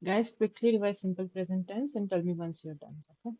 Guys, quickly revise simple present tense and tell me once you're done. Okay.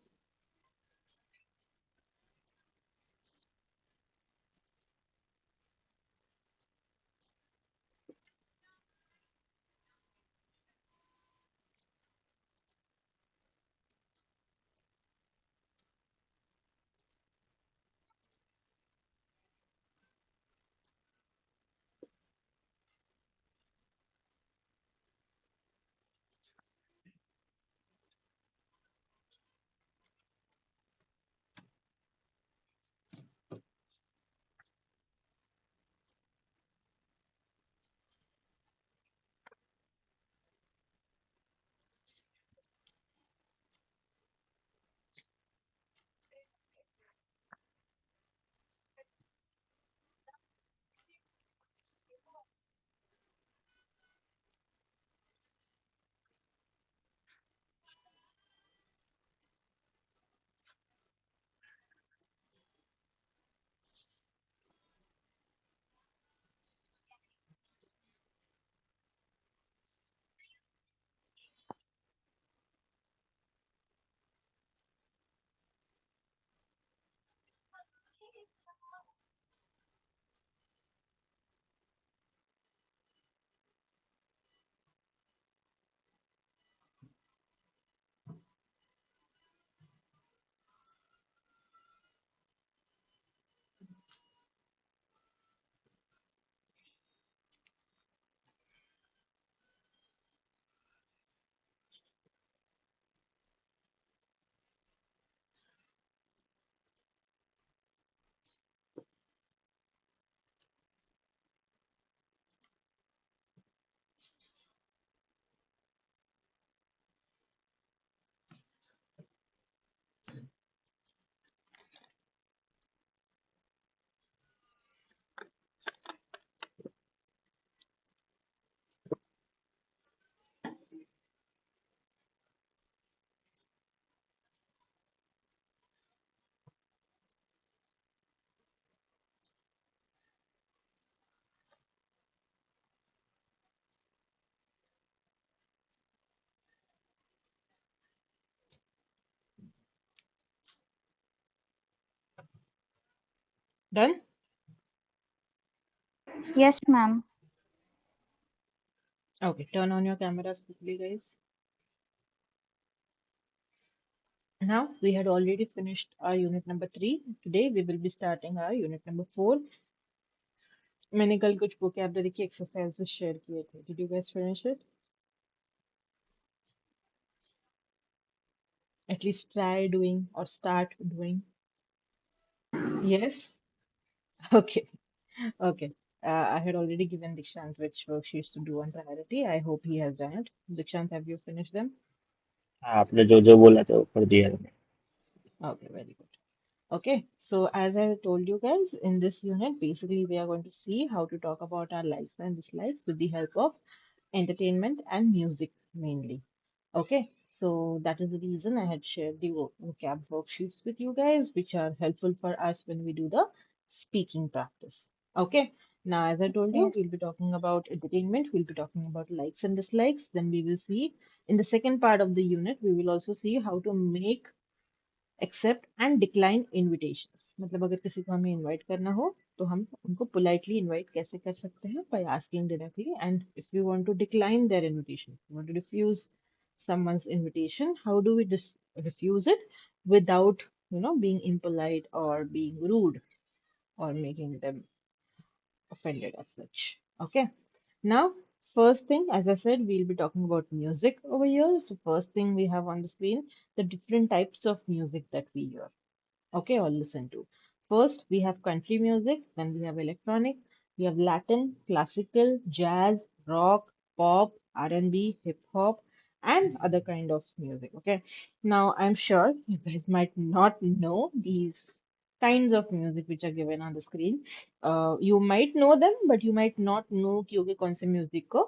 Done? Yes, ma'am. Okay. Turn on your cameras quickly, guys. Now, we had already finished our unit number 3. Today, we will be starting our unit number 4. मैंने कल कुछ vocabulary की exercises share किए थे. Did you guys finish it? At least try doing or start doing. Yes? Okay. Okay. I had already given Dikshant which worksheets to do on priority. I hope he has done it. Dikshant, have you finished them? आपने जो जो बोला था वो कर दिया मैंने। Okay, very good. Okay, so as I told you guys, in this unit, basically we are going to see how to talk about our likes and dislikes with the help of entertainment and music mainly. Okay, so that is the reason I had shared the vocab worksheets with you guys, which are helpful for us when we do the speaking practice. Okay, now as I told you, Yes. we'll be talking about entertainment, we'll be talking about likes and dislikes. Then we will see in the second part of the unit, we will also see how to make accept and decline invitations. मतलब अगर किसी को हमें invite करना हो तो हम उनको politely invite कैसे कर सकते हैं by asking directly, and if we want to decline their invitation, if we want to refuse someone's invitation, how do we refuse it without being impolite or being rude or making them offended as such. Okay, now first thing, as I said, we'll be talking about music over here. So first thing we have on the screen, the different types of music that we hear. Okay, or listen to. First, we have country music, then we have electronic, we have Latin, classical, jazz, rock, pop, R&B, hip hop, and other kind of music. Okay, now I'm sure you guys might not know these kinds of music which are given on the screen. You might know them, but you might not know कि okay कौन से music को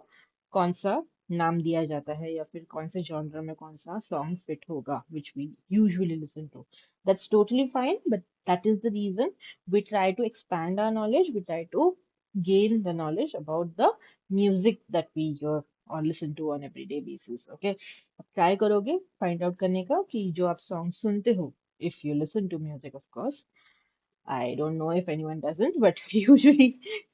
कौन सा नाम दिया जाता है या फिर कौन से जॉनर में कौन सा सॉन्ग फिट होगा which we usually listen to. That's totally fine, but that is the reason we try to expand our knowledge. We try to gain the knowledge about the music that we hear or listen to on everyday basis. Okay, अब try करोगे find out करने का कि जो आप song सुनते हो, if you listen to music of course. I don't know if anyone doesn't, but usually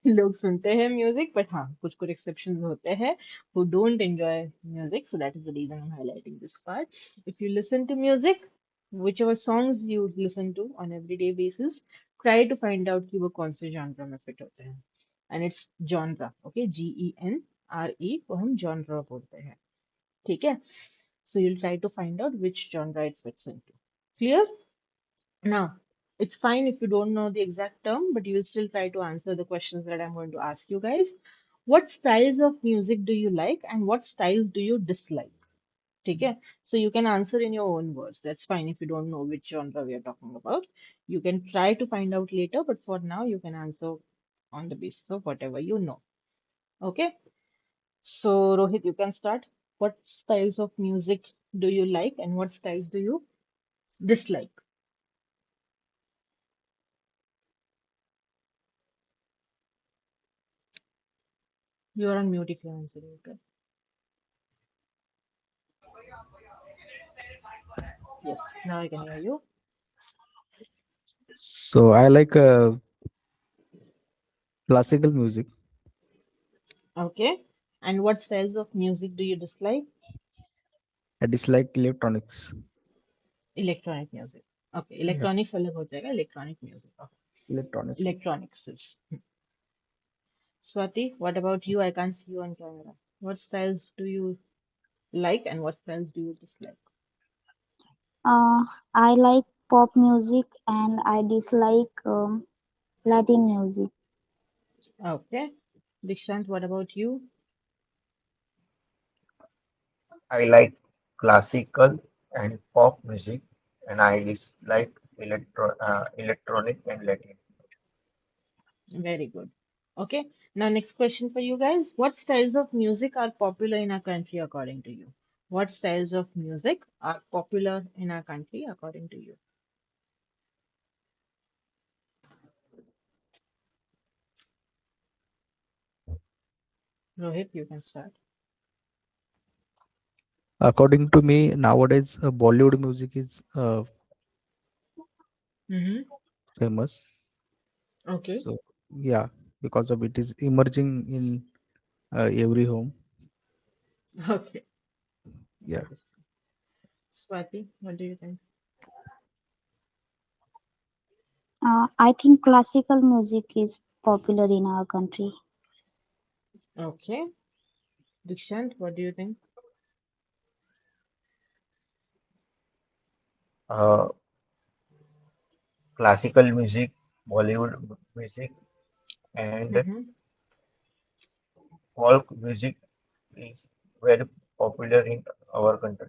लोग सुनते हैं music, but हाँ कुछ कुछ exceptions होते हैं who don't enjoy music, so that is the reason I'm highlighting this part. If you listen to music, whichever songs you listen to on everyday basis, try to find out कि वो कौन से genre में fit होते हैं. And it's genre, okay? Genre को हम genre बोलते हैं, ठीक है? So you'll try to find out which genre it fits into. Clear? Now, it's fine if you don't know the exact term, but you will still try to answer the questions that I'm going to ask you guys. What styles of music do you like and what styles do you dislike? Okay, so you can answer in your own words. That's fine if you don't know which genre we are talking about. You can try to find out later, but for now, you can answer on the basis of whatever you know. Okay, so Rohit, you can start. What styles of music do you like and what styles do you dislike? You're on mute if you're answering. Okay. Yes, now I can hear you. So I like classical music. Okay. And what styles of music do you dislike? I dislike electronics. Electronic music. Okay. Yes, Electronics अलग हो जाएगा. Electronic music. Okay. electronics. Electronics is. Swati, what about you? I can't see you on camera. What styles do you like and what styles do you dislike? Uh, I like pop music and I dislike Latin music. Okay. Dikshant, what about you? I like classical and pop music, and I dislike electronic and Latin. Very good. Okay. Now, next question for you guys. What styles of music are popular in our country according to you? What styles of music are popular in our country according to you? Rohit, you can start. According to me, nowadays Bollywood music is Mm-hmm. famous. Okay. So yeah, because of it is emerging in every home. Okay. Yeah. Understood. Swati, what do you think? I think classical music is popular in our country. Okay. Dikshant, what do you think? Uh, Classical music, Bollywood music, and Mm-hmm. folk music is very popular in our country.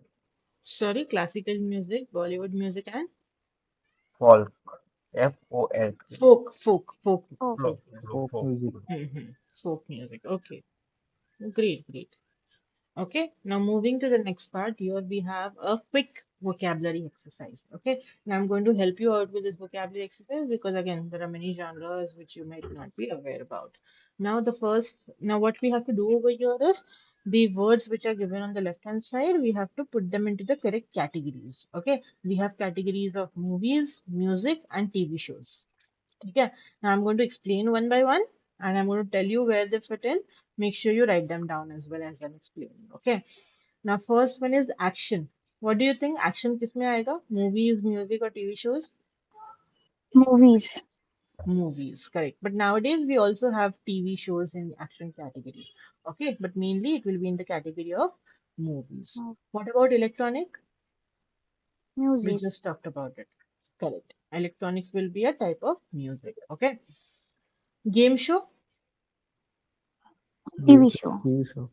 Sorry, classical music, Bollywood music, and Folk, Folk, folk Oh, folk, music. Folk folk. music. Mm-hmm. Folk music. Okay. Great, great. Okay, now moving to the next part, here we have a quick vocabulary exercise. Okay, now I'm going to help you out with this vocabulary exercise because again, there are many genres which you might not be aware about. Now what we have to do over here is the words which are given on the left hand side, we have to put them into the correct categories. Okay, we have categories of movies, music, and TV shows. Okay, now I'm going to explain one by one and I'm going to tell you where they fit in. Make sure you write them down as well as I'm explaining. Okay, now first one is action. What do you think? Action किसमें आएगा? Movies, music or TV shows? movies. Movies, correct. But nowadays we also have TV shows in the action category. Okay, but mainly it will be in the category of movies. Oh, What about electronic? We music. just talked about it. Correct. Electronics will be a type of music. Okay. Game show, Yes. TV show. TV show.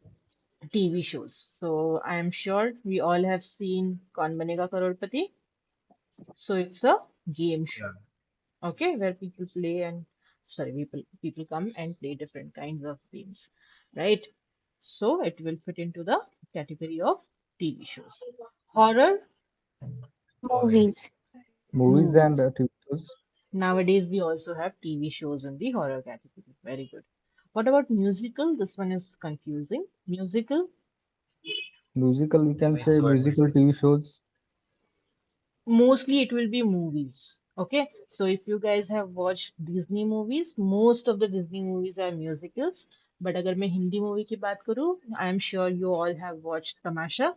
TV shows. So I am sure we all have seen Kaun Banega Crorepati. So it's a game show. Yeah. Okay, where people play and sorry, people come and play different kinds of games, right? So it will fit into the category of TV shows. Horror Movies. Movies and movies. TV shows. Nowadays we also have TV shows in the horror category. Very good. What about musical? This one is confusing. Musical, Musical, we can Famous say word musical music. TV shows. mostly it will be movies. Okay, so if you guys have watched Disney movies, most of the Disney movies are musicals. But अगर मैं Hindi movie की बात करूँ, I am sure you all have watched Tamasha.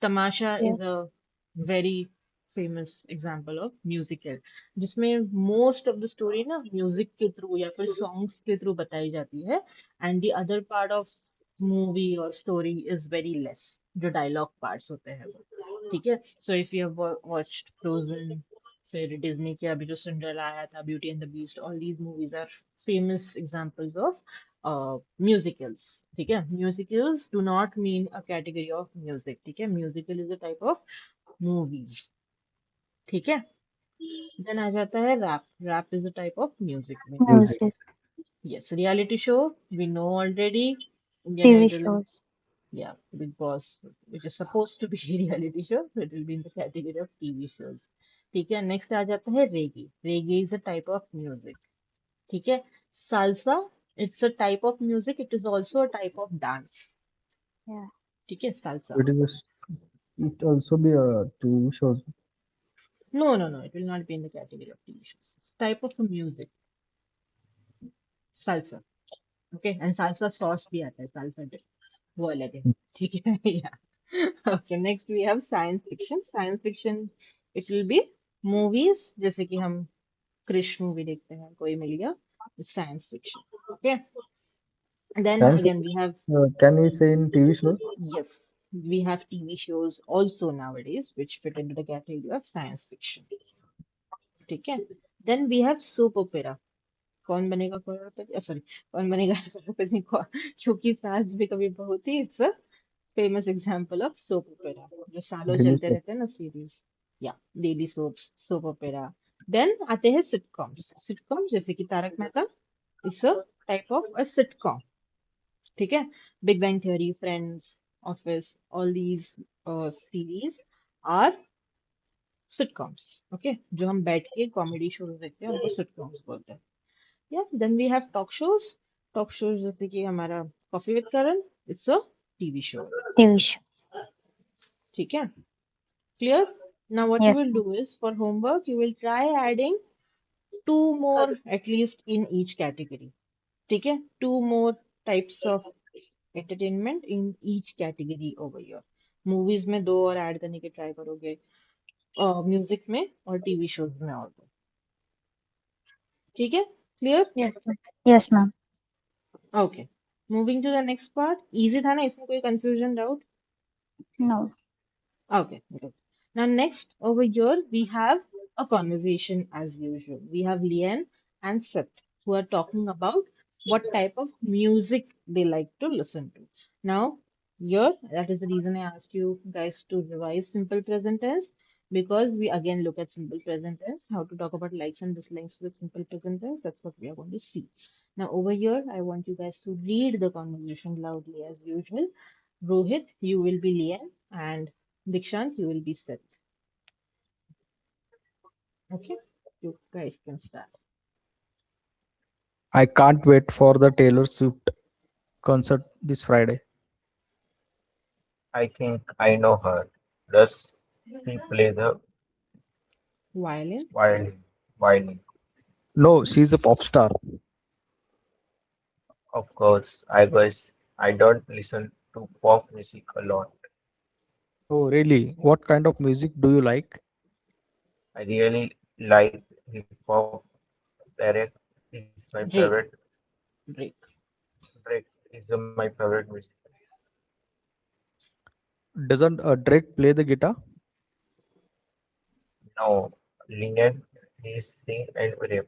Tamasha Yes. is a very famous example of musical, जिसमें most of the story ना music के through या फिर songs के through बताई जाती है, and the other part of movie or story is very less, जो dialogue parts होते हैं वो, ठीक है. So if you have watched Frozen, फिर डिज्नी के अभी जो सिंड्रेला आया था, beauty and the beast, all these movies are famous examples of musicals. ठीक है, musicals do not mean a category of music. ठीक है, musical is a type of movies. ठीक है, then आ जाता है rap. Rap is a type of music में. Music. Music. Yes, reality show we know already. Indian TV Idol, shows. yeah, Big Boss, which is supposed to be a reality show, so it will be in the category of TV shows. ठीक है, next आ जाता है reggae. Reggae is a type of music. ठीक है, salsa, it's a type of music. It is also a type of dance. Yeah. ठीक है, salsa. It is it also be a TV shows. No, no, no. It will not be in the category of TV shows. It's type of music, salsa. Okay, and salsa sauce भी आता है, salsa dip. वो अलग है. ठीक है, yeah. Okay, next we have science fiction. Science fiction, it will be movies. जैसे कि हम क्रिश मूवी देखते हैं, कोई मिल गया. It's science fiction. Okay. Then Science again we fiction, have, can we say in TV shows? yes, we have TV shows also nowadays which fit into the category of science fiction. ठीक है. Then we have soap opera. कौन बनेगा करोड़पति, sorry, कौन बनेगा करोड़पति, क्योंकि सास भी कभी बहू थी. It's a famous example of soap opera, जो सालों Daily चलते soap. रहते हैं ना सीरीज, या daily soaps, soap opera. Then आते हैं सिटकॉम्स. सिटकॉम्स जैसे कि Tarak Mehta, it's a type of a sitcom. ठीक है, big bang theory, friends, office, all these series are sitcoms. Okay, जो हम बैठ के कॉमेडी शोज देखते हैं उनको सिटकॉम्स बोलते हैं. Yeah, then we have talk shows. Talk shows जैसे कि हमारा coffee with Karan, it's a TV show. TV show. ठीक है, clear? Now what you Yes, will ma'am. do is for homework you will try adding two more at least in each category. ठीक है, two more types of entertainment in each category over here. Movies में दो और add करने की try करोगे, music में और टीवी शोज में और दो. ठीक है, clear? Yes, ma'am. Yes, ma'am. Okay, moving to the next part. Easy था ना, इसमें कोई confusion, doubt? No. Okay, good. Now, next over here, we have a conversation as usual. We have Lian and Seth who are talking about what type of music they like to listen to. Now, here, that is the reason I asked you guys to revise simple present tense, because we again look at simple present tense, how to talk about likes and dislikes with simple present tense. That's what we are going to see. Now, over here, I want you guys to read the conversation loudly as usual. Rohit, you will be Lian, and Dikshant, you will be Seth. Okay, you guys can start. I can't wait for the Taylor Swift concert this Friday. I think I know her. Does she play the Violin, violin? Violin. No, she's a pop star. Of course, I guess I don't listen to pop music a lot. Oh, really? What kind of music do you like? I really like hip hop. Derek is my favorite. Drake, Drake. Drake is my favorite musician. Doesn't Drake play the guitar? No, Lennon is sing and rap.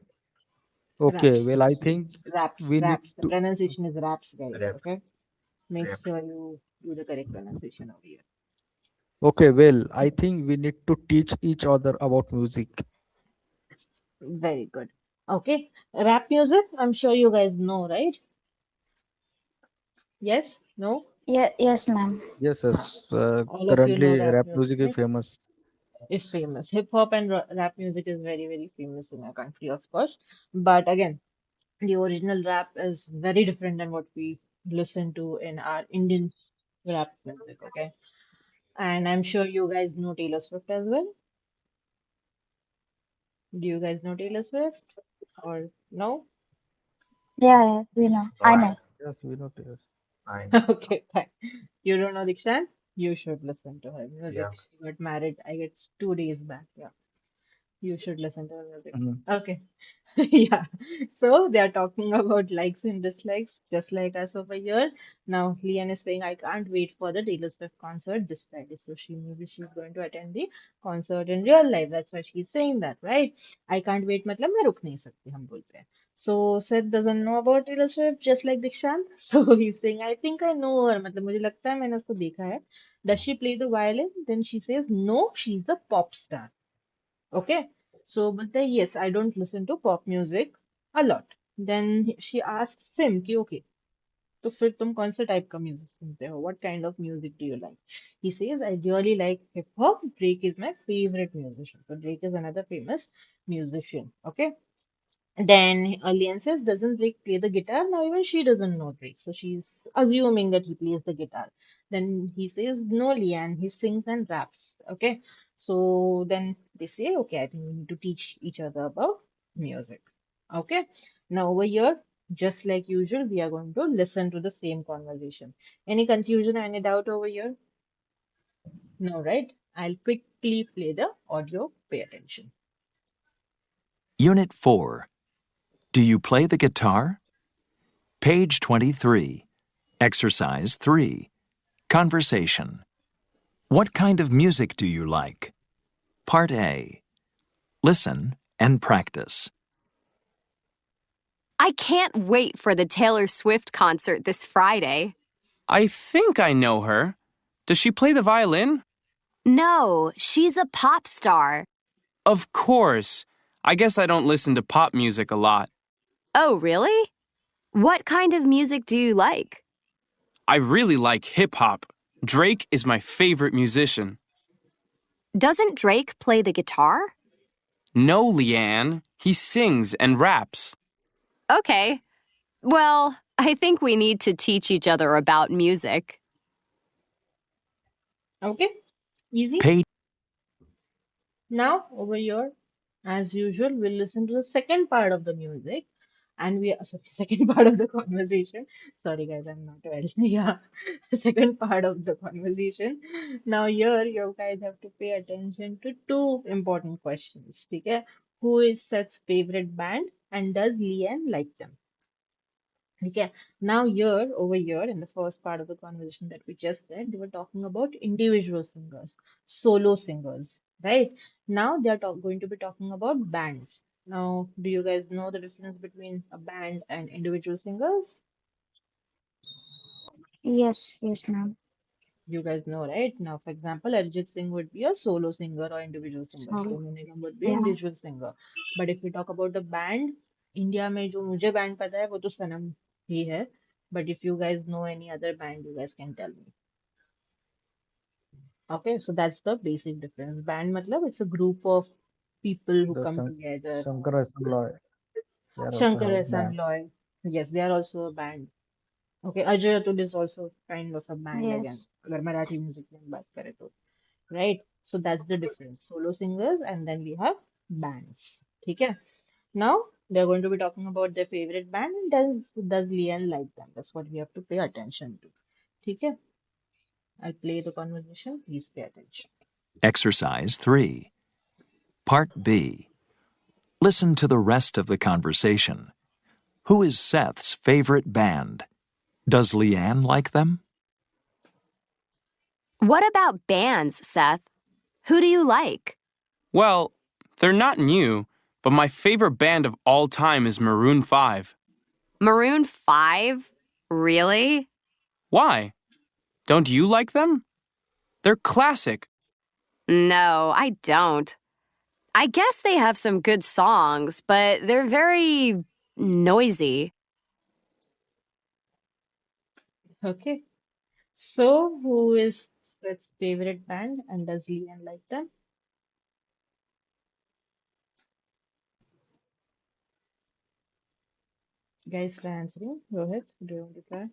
Okay, Raps, well, I think raps, we need raps. The to. pronunciation is raps, guys. Rap. Okay, make Rap. sure you do the correct pronunciation over here. Okay, well, I think we need to teach each other about music. Very good. Okay, rap music. I'm sure you guys know, right? Yes? No? Yeah, yes, ma'am. Yes, yes. All of you know Currently, rap rap music, music is right? famous. Is famous. Hip hop and rap music is very, very famous in our country, of course. But again, The original rap is very different than what we listen to in our Indian rap music, okay? And I'm sure you guys know Taylor Swift as well. Do you guys know Taylor Swift or no? Yeah, yeah, we know. No, I know. Yes, we notice. I know. Okay, fine. You don't know Dikshan? You should listen to her Yeah. music. She got married, I guess, 2 days back. Yeah, you should listen to her music. Mhm. Okay. Yeah. So they are talking about likes and dislikes, just like us over here. Now, Leanne is saying, I can't wait for the Taylor Swift concert this Friday. So maybe she's going to attend the concert in real life. That's why she's saying that, right? I can't wait, मतलब मैं रुक नहीं सकती हम बोलते हैं. So Seth doesn't know about Taylor Swift, just like Dikshant. So he's saying, I think I know her. मतलब मुझे लगता है मैंने उसको देखा है. Does she play the violin? Then she says, no, she's a pop star. Okay. So, but then, yes, I don't listen to pop music a lot. Then she asks him कि okay, तो फिर तुम कौन सा type का music सुनते हो? What kind of music do you like? He says, I really like hip hop. Drake is my favorite musician. So Drake is another famous musician. Okay. Then Lian says, doesn't Drake play the guitar? Now even she doesn't know Drake. So she's assuming that he plays the guitar. Then he says, no, Lian, he sings and raps. Okay. So then they say, okay, I think we need to teach each other about music. Okay. Now over here, just like usual, we are going to listen to the same conversation. Any confusion, any doubt over here? No, right? I'll quickly play the audio. Pay attention. Unit 4. Do you play the guitar? Page 23. Exercise 3. Conversation. What kind of music do you like? Part A. Listen and practice. I can't wait for the Taylor Swift concert this Friday. I think I know her. Does she play the violin? No, she's a pop star. Of course. I guess I don't listen to pop music a lot. Oh, really? What kind of music do you like? I really like hip hop. Drake is my favorite musician. Doesn't Drake play the guitar? No, Leanne. He sings and raps. Okay. Well, I think we need to teach each other about music. Okay. Easy. Page Now, over here, as usual, we'll listen to the second part of the music and we sorry, second part of the conversation. Sorry, guys, I'm not well. Yeah, the second part of the conversation. Now, here, you guys have to pay attention to two important questions. Okay? Who is Seth's favorite band and does Leanne like them? Okay, now here, over here, in the first part of the conversation that we just said, they were talking about individual singers, solo singers, right? Now they are going to be talking about bands. Now, do you guys know the difference between a band and individual singers? Yes, yes, ma'am. You guys know, right? Now, for example, Arjit Singh would be a solo singer or individual singer. So, Sonu Nigam would be yeah. individual singer. But if we talk about the band, India में जो मुझे band पता है वो तो सनम ही है. But if you guys know any other band, you guys can tell me. Okay, so that's the basic difference. Band matlab it's a group of people who The come together. Shankar Assembly, they are also Shankar have Ehsaan band. Loy, yes, they are also a band. Okay, Ajay Atul is also kind of a band again. Yes. अगर Marathi music की हम बात करें तो, right? So that's the difference. Solo singers and then we have bands. ठीक है? Now they're going to be talking about their favorite band and does Lian like them? That's what we have to pay attention to. ठीक है? I'll play the conversation. Please pay attention. Exercise 3. Part B. Listen to the rest of the conversation. Who is Seth's favorite band? Does Leanne like them? What about bands, Seth? Who do you like? Well, they're not new, but my favorite band of all time is Maroon 5. Maroon 5? Really? Why? Don't you like them? They're classic. No, I don't. I guess they have some good songs, but they're very noisy. Okay. So who is Seth's favorite band and does Lian like them? Guys, try answering. Go ahead. Do you want to try?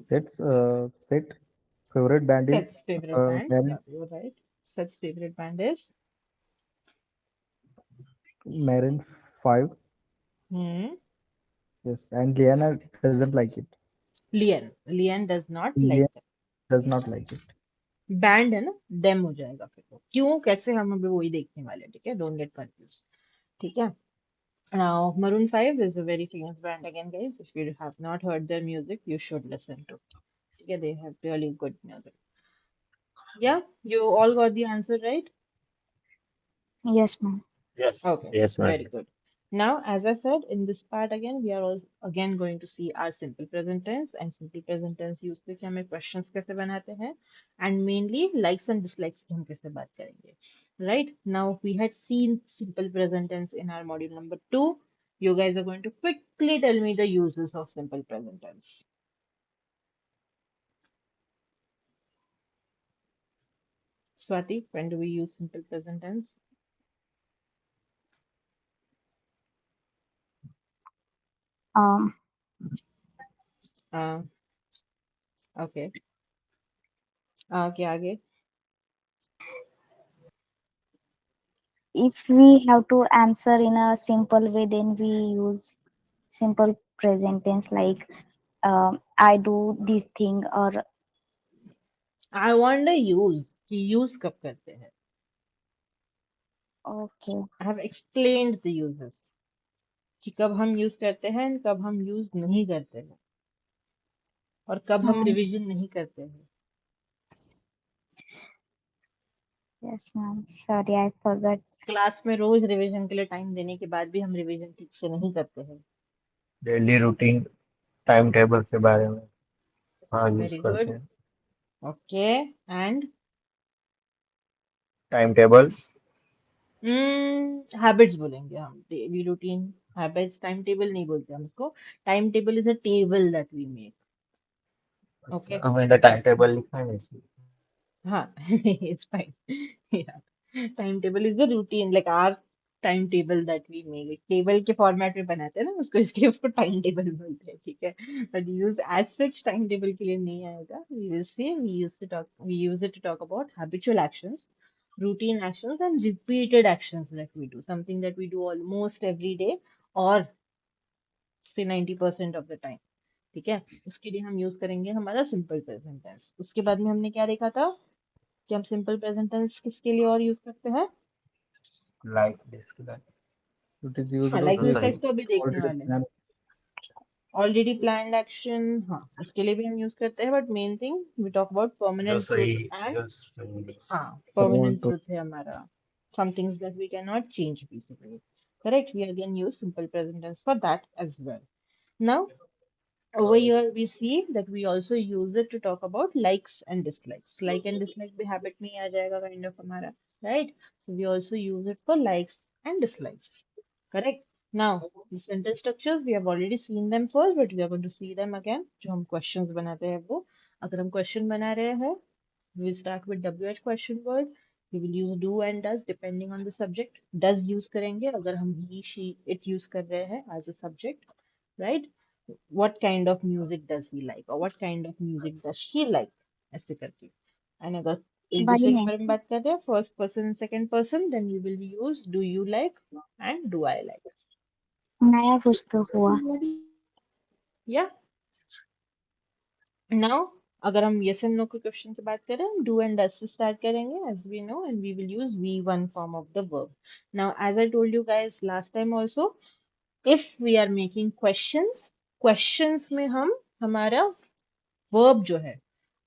Set favorite band Seth's is favorite band. Maroon Yeah, you're right. Seth's favorite band is Maroon 5. hmm, Yes, and Liana doesn't like it. Lian. Lian does not Liana like them. does not like it. Band है ना dam हो जाएगा फिर वो क्यों कैसे हम अभी वही देखने वाले हैं ठीक है डोंट गेट कंफ्यूज ठीक है now Maroon 5 is a very famous band again guys if you have not heard their music you should listen to okay they have really good music yeah you all got the answer right Yes, ma'am. Yes, okay yes, ma'am. very good now as I said in this part again we are also again going to see our simple present tense and simple present tense use करके हमें questions कैसे बनाते हैं and mainly likes and dislikes की हम कैसे बात करेंगे right now we had seen simple present tense in our module number 2 you guys are going to quickly tell me the uses of simple present tense Swati when do we use simple present tense Um, uh, okay okay आगे if we have to answer in a simple way, then we use simple present tense like I do this thing or I want the use कि use कब करते हैं okay. I have explained the uses कि कब हम use करते हैं and कब हम यूज नहीं करते हैं और कब हम Hmm. रिवीजन नहीं करते हैं Yes, ma'am. Sorry, I forgot. Class में रोज रिवीजन के लिए टाइम देने के बाद भी हम रिवीजन ठीक से नहीं करते हैं डेली रूटीन टाइम टेबल के बारे में हाँ यूज वेरी करते गुड हैं okay and time table habits बोलेंगे हम daily routine habits time table नहीं बोलते हम इसको time table is a table that we make okay अच्छा मैंने टाइम टेबल लिखा है वैसे हाँ it's fine yeah timetable is the routine like our timetable that we make table के फॉर्मेट में बनाते हैं ना उसको इसलिए उसको टाइम टेबल बोलते हैं ठीक है but use as such time table के लिए नहीं आएगा we will say we use it to talk about habitual actions routine actions and repeated actions that we do something that we do almost every day or say 90% of the time ठीक है उसके लिए हम use करेंगे हमारा simple present tense उसके बाद में हमने क्या देखा था कि हम सिंपल प्रेजेंट टेंस किसके लिए और यूज करते हैं like disk It is used हाँ to लाइक तो डिसलाइक सही तो अभी देखने already वाले हैं plan. ऑलरेडी प्लान्ड एक्शन हाँ उसके लिए भी हम यूज करते हैं but main thing we talk about जो परमानेंट सही ट्रूथ्स एंड जो सही हाँ Promote परमानेंट to ट्रूथ है हमारा some things that we cannot change basically correct we again use simple present tense for that as well now over here we see that we also use it to talk about likes and dislikes like and dislike भी habit में ही आ जाएगा kind of हमारा right so we also use it for likes and dislikes correct now the sentence structures we have already seen them first but we are going to see them again जो हम questions बनाते हैं वो अगर हम question बना रहे हैं we will start with WH question word we will use do and does depending on the subject does use करेंगे अगर हम he she it use कर रहे हैं as a subject right what kind of music does he like or what kind of music does she like ऐसे करके and अगर एक By दूसरे के name. बारे में बात कर रहे हैं first person second person then we will use do you like and do I like नया कुछ तो हुआ. yeah now अगर हम yes and no के क्वेश्चन की बात करें हम do and does से start करेंगे as we know and we will use V1 form of the verb now as I told you guys last time also if we are making questions में हम हमारा verb जो है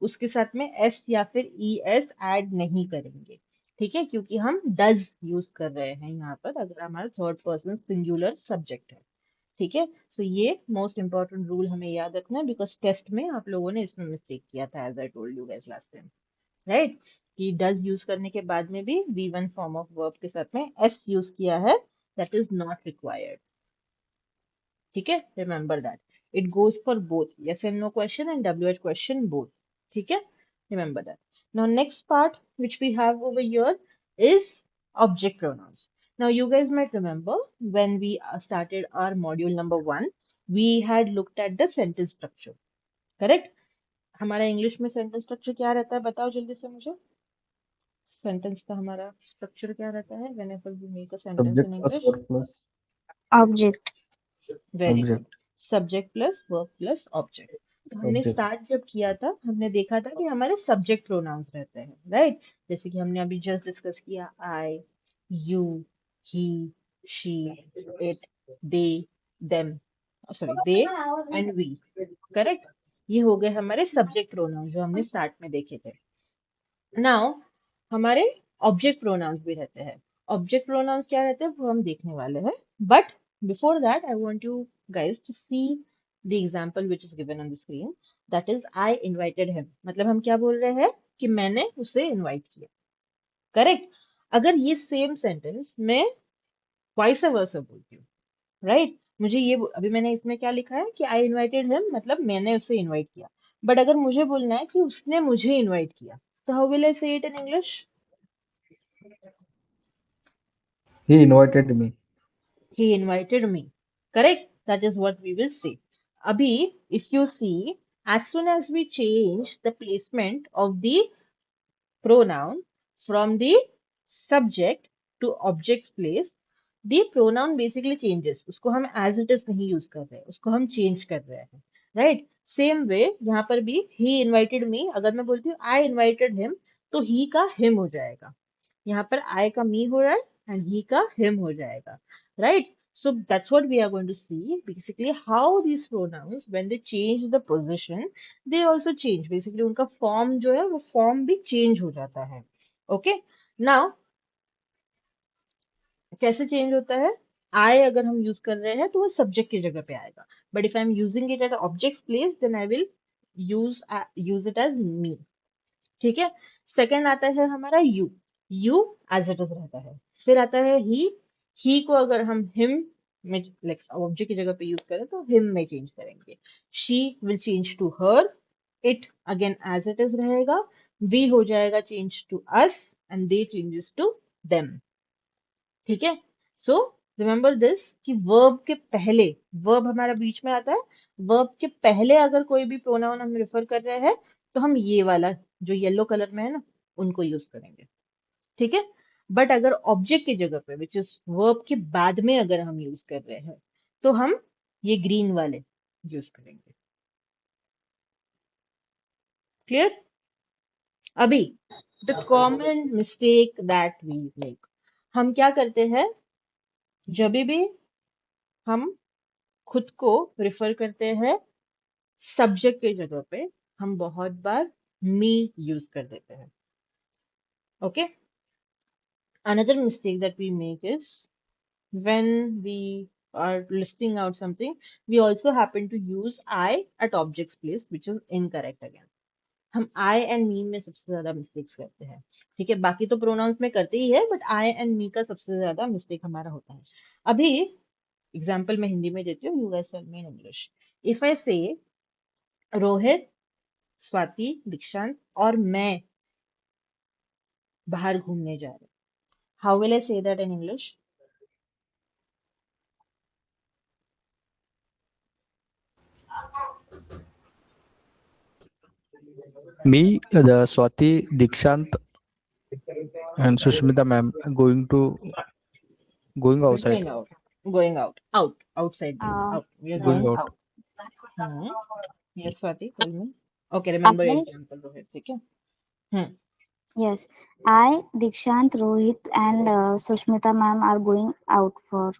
उसके साथ में एस या फिर ई एस ऐड नहीं करेंगे ठीक है क्योंकि हम डज यूज कर रहे हैं यहाँ पर अगर हमारा थर्ड पर्सन सिंगुलर सब्जेक्ट है ठीक है सो ये मोस्ट इंपॉर्टेंट रूल हमें याद रखना है बिकॉज टेस्ट में आप लोगों ने इसमें मिस्टेक किया था as I told you guys last time right कि डज यूज करने के बाद में भी V one form of verb के साथ में एस यूज किया है दैट इज नॉट रिक्वायर्ड ठीक है remember that it goes for both yes and no question and WH question both ठीक है remember that now next part which we have over here is object pronouns Now, you guys might remember when we started our module number 1, we had looked at the sentence structure. Correct? हमारा English में sentence structure क्या रहता है बताओ जल्दी से मुझे sentence का हमारा स्ट्रक्चर क्या रहता है whenever we make a sentence in Subject plus English. verb plus Object. Very good object. Subject plus verb plus object तो हमने Object. स्टार्ट जब किया था हमने देखा था कि हमारे सब्जेक्ट प्रोनाउंस रहते हैं राइट जैसे कि हमने अभी जस्ट डिस्कस किया I you he she it they them sorry they and we correct ये हो गए हमारे सब्जेक्ट प्रोनाउंस जो हमने स्टार्ट में देखे थे नाउ हमारे ऑब्जेक्ट प्रोनाउंस भी रहते हैं ऑब्जेक्ट प्रोनाउंस क्या रहते हैं वो हम देखने वाले हैं but before that I want you guys to see the example which is given on the screen that is I invited him मतलब हम क्या बोल रहे हैं कि मैंने उसे इनवाइट किया करेक्ट अगर ये सेम सेंटेंस मैं वाइस वर्सा बोलती हूँ राइट मुझे ये अभी मैंने इसमें क्या लिखा है कि आई इनवाइटेड हिम मतलब मैंने उसे इनवाइट किया बट अगर मुझे बोलना है कि उसने मुझे इनवाइट किया तो हाउ विल आई से it in English He invited me. He invited me. Correct? That is what we will say. Abhi, if you see, as soon as we change the placement of the pronoun from the subject to object's place, the pronoun basically changes. उसको हम as it is नहीं use कर रहे हैं, उसको हम change कर रहे हैं. Right? Same way, यहाँ पर भी he invited me. अगर मैं बोलती हूँ I invited him, तो he का him हो जाएगा. यहाँ पर I का me हो रहा है and he का him हो जाएगा. Right? So that's what we are going to see. Basically, how these pronouns, when they change the position, they also change. Basically, उनका form जो है वो form भी change हो जाता है. Okay? Now, कैसे change होता है? I अगर हम use कर रहे हैं तो वो subject की जगह पे आएगा. But if I'm using it at an object's place, then I will use it as me. ठीक है सेकंड आता है हमारा यू एज इट इज रहता है फिर आता है ही को अगर हम हिम में लाइक ऑब्जेक्ट की जगह पे यूज करें तो हिम में चेंज करेंगे she will change to her it again as it is रहेगा वी हो जाएगा change to us and they changes to them ठीक है सो रिमेंबर दिस कि वर्ब के पहले वर्ब हमारा बीच में आता है वर्ब के पहले अगर कोई भी प्रोनाउन हम रेफर कर रहे हैं तो हम ये वाला जो येलो कलर में है ना उनको यूज करेंगे ठीक है बट अगर ऑब्जेक्ट की जगह पे विच इज वर्ब के बाद में अगर हम यूज कर रहे हैं तो हम ये ग्रीन वाले यूज करेंगे क्लियर अभी the common mistake that we make हम क्या करते हैं जब भी हम खुद को रिफर करते हैं सब्जेक्ट की जगह पे हम बहुत बार मी यूज कर देते हैं okay another mistake that we make is when we are listing out something we also happen to use I at object's place which is incorrect again हम I and me में सबसे ज्यादा मिस्टेक्स करते हैं ठीक है बाकी तो प्रोनाउंस में करते ही है बट I and me का सबसे ज्यादा मिस्टेक हमारा होता है अभी एग्जाम्पल मैं हिंदी में देती हूँ you guys tell me in English if I say Rohit Swati दीक्षांत और मैं बाहर घूमने जा रहे हैं how will I say that in English Me, the Swati, Dikshant, and Sushmita ma'am going outside. going out outside means Uh, out we are Going going out. out hmm. Yes Swati tell me okay remember your I example Rohit ठीक है hmm. yes, I Dikshant, Rohit, and Sushmita ma'am are going out for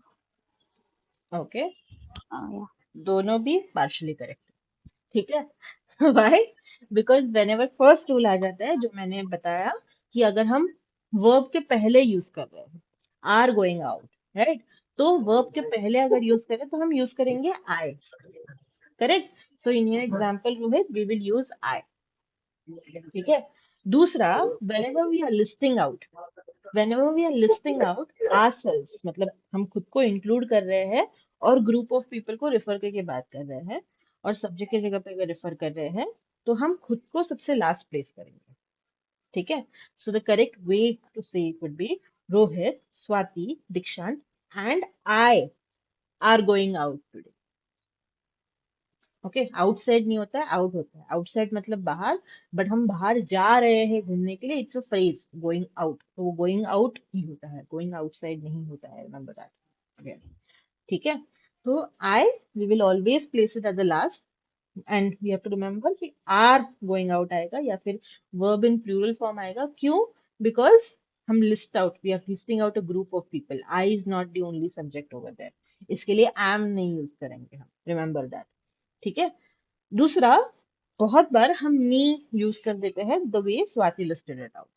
okay yeah. दोनों भी partially correct ठीक है why because whenever first rule आ जाता है जो मैंने बताया कि अगर हम verb के पहले यूज कर रहे हैं are going out right तो verb के पहले अगर यूज करें तो हम यूज करेंगे I correct so in your example Rohit we will use I ठीक है दूसरा whenever we are listing out whenever we are listing out ourselves मतलब हम खुद को इंक्लूड कर रहे हैं और ग्रुप ऑफ पीपल को रेफर करके बात कर रहे हैं और सब्जेक्ट की जगह पे अगर रेफर कर रहे हैं तो हम खुद को सबसे लास्ट प्लेस करेंगे ठीक है so the correct way to say it would be Rohit, Swati, Dikshant, and I are going out today. Okay outside नहीं होता है, आउट होता है. आउटसाइड मतलब बाहर, बट हम बाहर जा रहे हैं घूमने के लिए. It's a phrase going out, तो वो गोइंग आउट ही होता है, गोइंग आउटसाइड नहीं होता है. Remember that again. ठीक है. तो I we will always place it at the last, and we have to remember कि आर गोइंग आउट आएगा या फिर वर्ब इन प्लूरल फॉर्म आएगा. क्यों? बिकॉज हम list out, we are listing out a group of people. I is not the only subject over there. इसके लिए am नहीं यूज करेंगे हम. Remember that. ठीक है. दूसरा, बहुत बार हम मी यूज कर देते हैं the way Swati listed it out.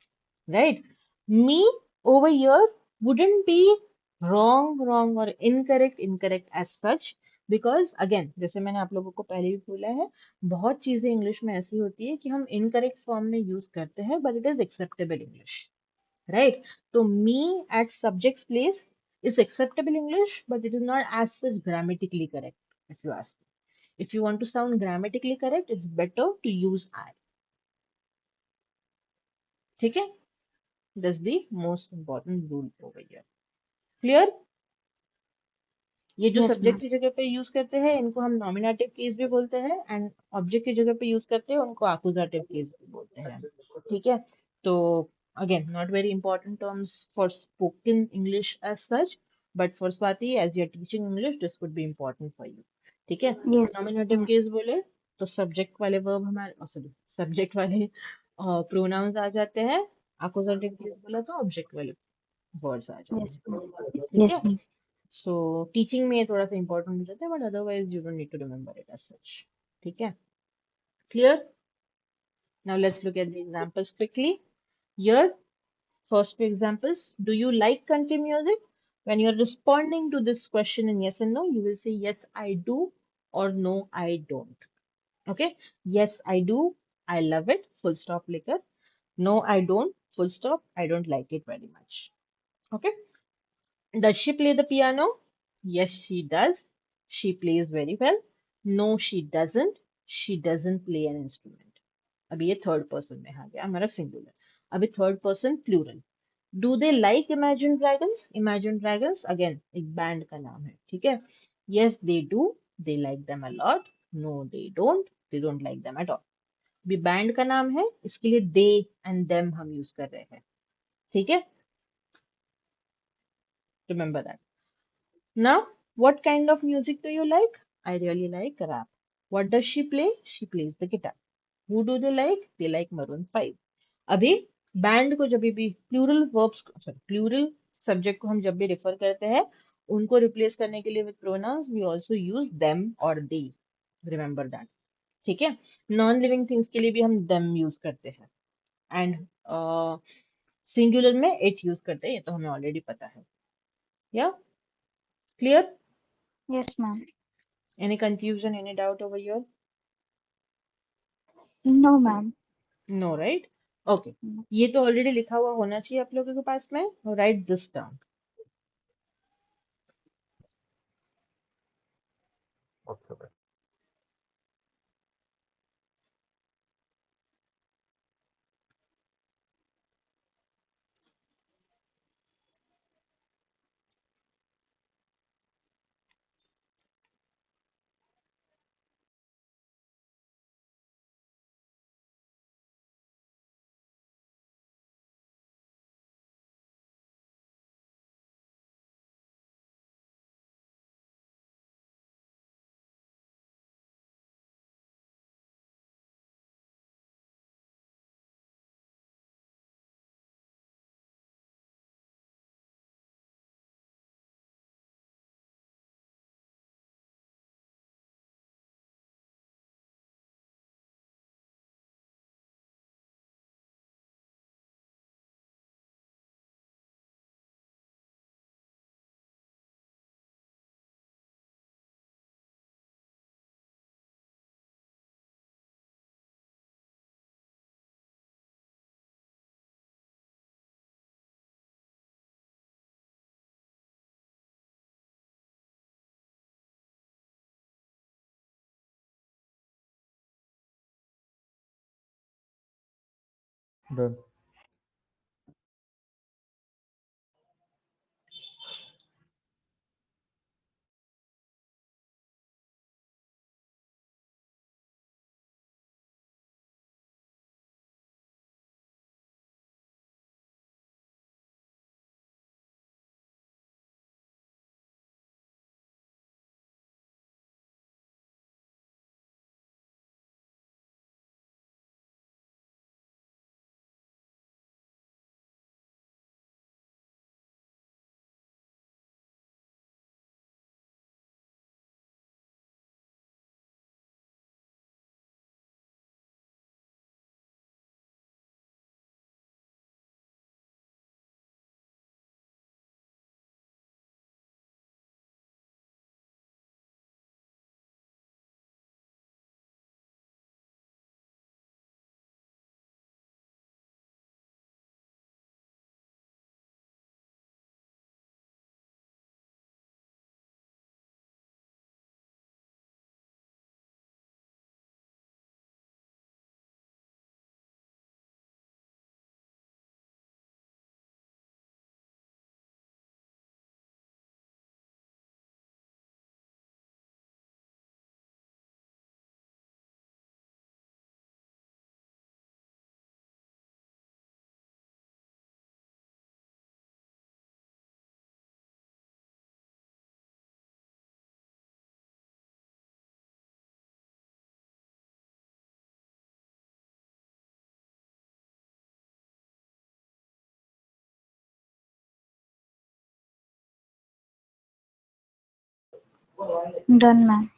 Right. Me over here wouldn't be wrong or incorrect as such, because again जैसे मैंने आप लोगों को पहले भी बोला है, बहुत चीजें इंग्लिश में ऐसी होती है कि हम इनकरेक्ट फॉर्म में यूज करते हैं but it is acceptable English. Right. तो me at subject's place is acceptable English, but it is not as such grammatically correct, if you ask me. If you want to sound grammatically correct, it's better to use I. ठीक है. That's the most important rule over here. Clear? ये जो Yes, subject ma'am. की जगह पे use करते हैं इनको हम नॉमिनेटिव केस भी बोलते हैं, एंड ऑब्जेक्ट की जगह पे यूज करते हैं उनको अकुजाटिव केस भी बोलते हैं. ठीक है. तो again not very important terms for spoken English as such, but for Swati as you are teaching English this would be important for you. ठीक है. Yes, नॉमिनेटिव yes, केस बोले तो सब्जेक्ट वाले वर्ब हमारे, सॉरी सब्जेक्ट वाले pronounce आ जाते हैं. अकुजाटिव case बोला तो ऑब्जेक्ट वाले वर्ड्स आ जाते yes, हैं. ma'am. ठीक Yes, है. ma'am. सो टीचिंग में ये थोड़ा सा इंपॉर्टेंट हो जाता है, but otherwise you don't need to remember it as such. ठीक है. Clear. Now let's look at the examples quickly. Here first few examples. Do you like country music? When you're responding to this question in yes and no, you will say yes I do or no I don't. Okay. Yes I do, I love it, full stop liquor. No I don't, full stop, I don't like it very much. Okay. Does she play the piano? Yes, she does. She plays very well. No, she doesn't. She doesn't play an instrument. अभी ये third person में आ गया हमारा singular. अभी third person plural. Do they like Imagine Dragons? Imagine Dragons again एक band का नाम है. ठीक है. Yes they do, they like them a lot. No they don't like them at all. भी बैंड का नाम है, इसके लिए दे एंड देम हम यूज कर रहे हैं. ठीक है. Remember that. Now, what kind of music do you like? I really like rap. What does she play? She plays the guitar. Who do they like? They like Maroon 5. अभी band को जब भी plural verbs, plural subject को हम जब भी refer करते हैं उनको रिप्लेस करने के लिए with pronouns we also use them और दे. Remember that. ठीक है. नॉन लिविंग थिंग्स के लिए भी हम देम यूज करते हैं, एंड सिंगुलर में इट यूज करते हैं, ये तो हमें ऑलरेडी पता है. या clear? Yes, ma'am. Any confusion, any doubt over here? No, ma'am. No, right? Okay. No. ये तो ऑलरेडी लिखा हुआ होना चाहिए आप लोगों के पास में. Right this down. Okay. Done. Done, ma'am.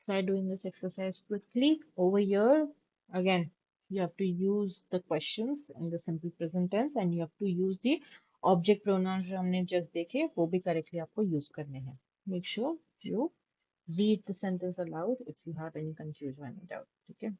Try doing this exercise quickly. Over here, again, you have to use the questions in the simple present tense and you have to use the object pronouns जो हमने just देखे वो भी correctly आपको use करने हैं. Make sure you read the sentence aloud if you have any confusion or any doubt. Okay.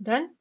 Done?